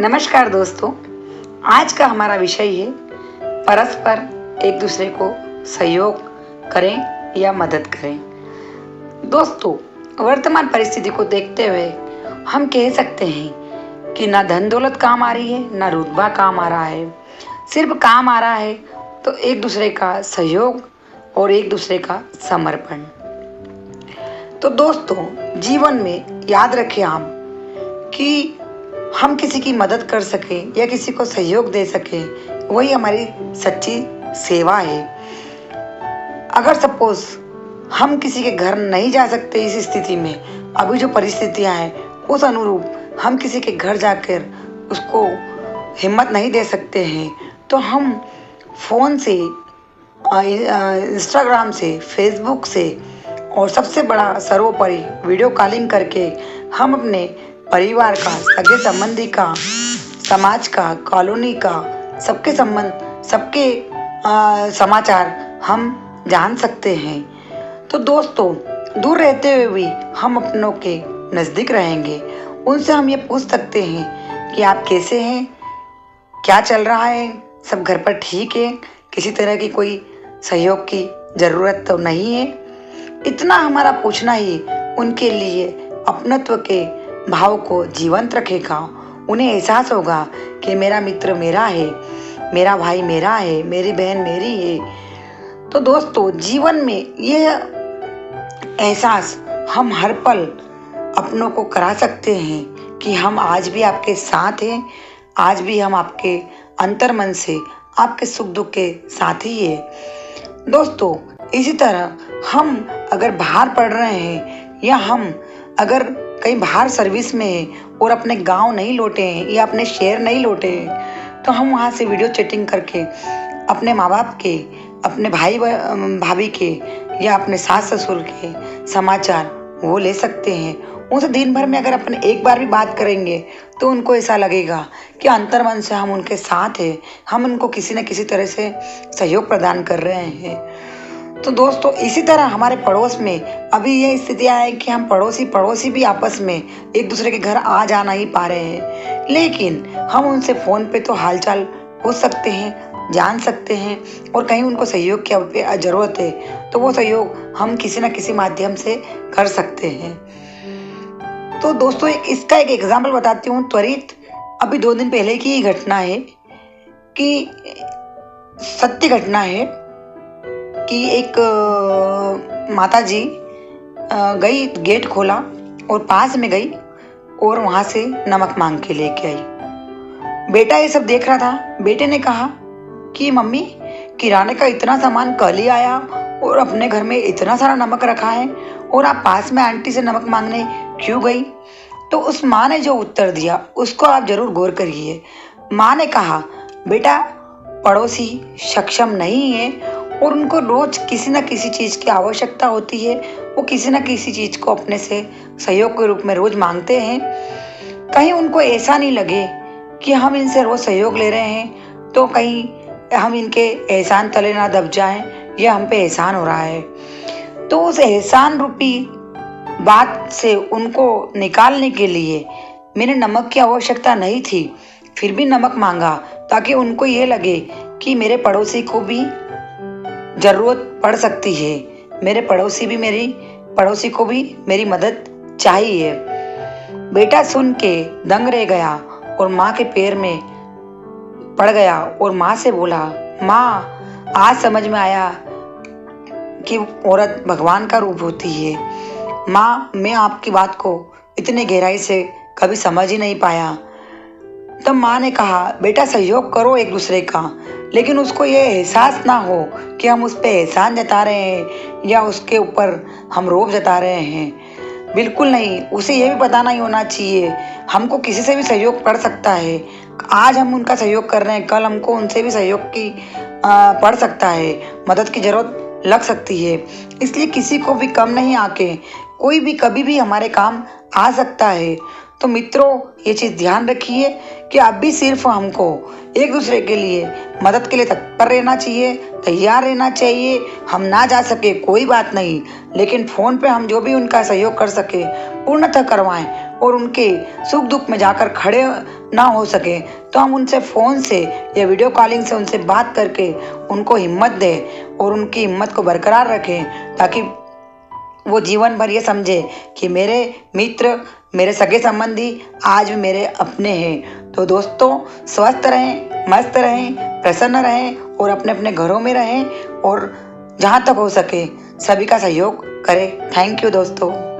नमस्कार दोस्तों, आज का हमारा विषय है परस्पर एक दूसरे को सहयोग करें या मदद करें। दोस्तों, वर्तमान परिस्थिति को देखते हुए हम कह सकते हैं कि ना धन दौलत काम आ रही है, ना रुतबा काम आ रहा है। सिर्फ काम आ रहा है तो एक दूसरे का सहयोग और एक दूसरे का समर्पण। तो दोस्तों, जीवन में याद रखें आप कि हम किसी की मदद कर सके या किसी को सहयोग दे सके, वही हमारी सच्ची सेवा है। अगर सपोज हम किसी के घर नहीं जा सकते, इस स्थिति में अभी जो परिस्थितियां हैं उस अनुरूप हम किसी के घर जाकर उसको हिम्मत नहीं दे सकते हैं, तो हम फ़ोन से, इंस्टाग्राम से, फेसबुक से और सबसे बड़ा सर्वोपरि वीडियो कॉलिंग करके हम अपने परिवार का, सगे संबंधी का, समाज का, कॉलोनी का, सबके संबंध, सबके समाचार हम जान सकते हैं। तो दोस्तों, दूर रहते हुए भी हम अपनों के नज़दीक रहेंगे। उनसे हम ये पूछ सकते हैं कि आप कैसे हैं, क्या चल रहा है, सब घर पर ठीक है, किसी तरह की कोई सहयोग की ज़रूरत तो नहीं है। इतना हमारा पूछना ही उनके लिए अपनत्व के भाव को जीवंत रखेगा। उन्हें एहसास होगा कि मेरा मित्र मेरा है, मेरा भाई मेरा है, मेरी बहन मेरी है। तो दोस्तों, जीवन में यह एहसास हम हर पल अपनों को करा सकते हैं कि हम आज भी आपके साथ हैं, आज भी हम आपके अंतर्मन से आपके सुख दुख के साथ ही है। दोस्तों, इसी तरह हम अगर बाहर पढ़ रहे हैं या हम अगर कहीं बाहर सर्विस में हैं और अपने गांव नहीं लौटे हैं या अपने शहर नहीं लौटे हैं, तो हम वहां से वीडियो चैटिंग करके अपने माँ बाप के, अपने भाई भाभी के या अपने सास ससुर के समाचार वो ले सकते हैं। उनसे दिन भर में अगर अपन एक बार भी बात करेंगे तो उनको ऐसा लगेगा कि अंतर्मन से हम उनके साथ हैं, हम उनको किसी न किसी तरह से सहयोग प्रदान कर रहे हैं। तो दोस्तों, इसी तरह हमारे पड़ोस में अभी ये स्थितियाँ है कि हम पड़ोसी भी आपस में एक दूसरे के घर आ जा नहीं पा रहे हैं, लेकिन हम उनसे फ़ोन पे तो हालचाल पूछ सकते हैं, जान सकते हैं, और कहीं उनको सहयोग की ज़रूरत है तो वो सहयोग हम किसी न किसी माध्यम से कर सकते हैं। तो दोस्तों, इसका एक एग्जाम्पल बताती हूँ त्वरित। अभी 2 दिन पहले की ही घटना है कि सत्य घटना है कि एक माताजी गई, गेट खोला और पास में गई और वहाँ से नमक मांग के लेके आई। बेटा ये सब देख रहा था। बेटे ने कहा कि मम्मी, किराने का इतना सामान कल ही आया और अपने घर में इतना सारा नमक रखा है और आप पास में आंटी से नमक मांगने क्यों गई? तो उस माँ ने जो उत्तर दिया उसको आप जरूर गौर करिए। माँ ने कहा, बेटा, पड़ोसी सक्षम नहीं है और उनको रोज किसी न किसी चीज़ की आवश्यकता होती है। वो किसी न किसी चीज़ को अपने से सहयोग के रूप में रोज मांगते हैं। कहीं उनको ऐसा नहीं लगे कि हम इनसे रोज सहयोग ले रहे हैं तो कहीं हम इनके एहसान तले ना दब जाएं, यह हम पे एहसान हो रहा है। तो उस एहसान रूपी बात से उनको निकालने के लिए मैंने नमक की आवश्यकता नहीं थी, फिर भी नमक मांगा ताकि उनको ये लगे कि मेरे पड़ोसी को भी ज़रूरत पड़ सकती है, मेरे पड़ोसी को भी मेरी मदद चाहिए। बेटा सुन के दंग रह गया और माँ के पैर में पड़ गया और माँ से बोला, माँ, आज समझ में आया कि औरत भगवान का रूप होती है। माँ, मैं आपकी बात को इतने गहराई से कभी समझ ही नहीं पाया। तब माँ ने कहा, बेटा, सहयोग करो एक दूसरे का, लेकिन उसको ये एहसास ना हो कि हम उस पर एहसान जता रहे हैं या उसके ऊपर हम रोब जता रहे हैं। बिल्कुल नहीं। उसे ये भी पता नहीं होना चाहिए हमको किसी से भी सहयोग पड़ सकता है। आज हम उनका सहयोग कर रहे हैं, कल हमको उनसे भी सहयोग की पड़ सकता है, मदद की ज़रूरत लग सकती है। इसलिए किसी को भी कम नहीं आके कोई भी कभी भी हमारे काम आ सकता है। तो मित्रों, ये चीज़ ध्यान रखिए कि अब भी सिर्फ हमको एक दूसरे के लिए मदद के लिए तत्पर रहना चाहिए, तैयार रहना चाहिए। हम ना जा सके कोई बात नहीं, लेकिन फ़ोन पे हम जो भी उनका सहयोग कर सके पूर्णतः करवाएं, और उनके सुख दुख में जाकर खड़े ना हो सके तो हम उनसे फ़ोन से या वीडियो कॉलिंग से उनसे बात करके उनको हिम्मत दें और उनकी हिम्मत को बरकरार रखें, ताकि वो जीवन भर ये समझे कि मेरे मित्र, मेरे सगे संबंधी आज भी मेरे अपने हैं। तो दोस्तों, स्वस्थ रहें, मस्त रहें, प्रसन्न रहें और अपने अपने घरों में रहें, और जहाँ तक हो सके सभी का सहयोग करें। थैंक यू दोस्तों।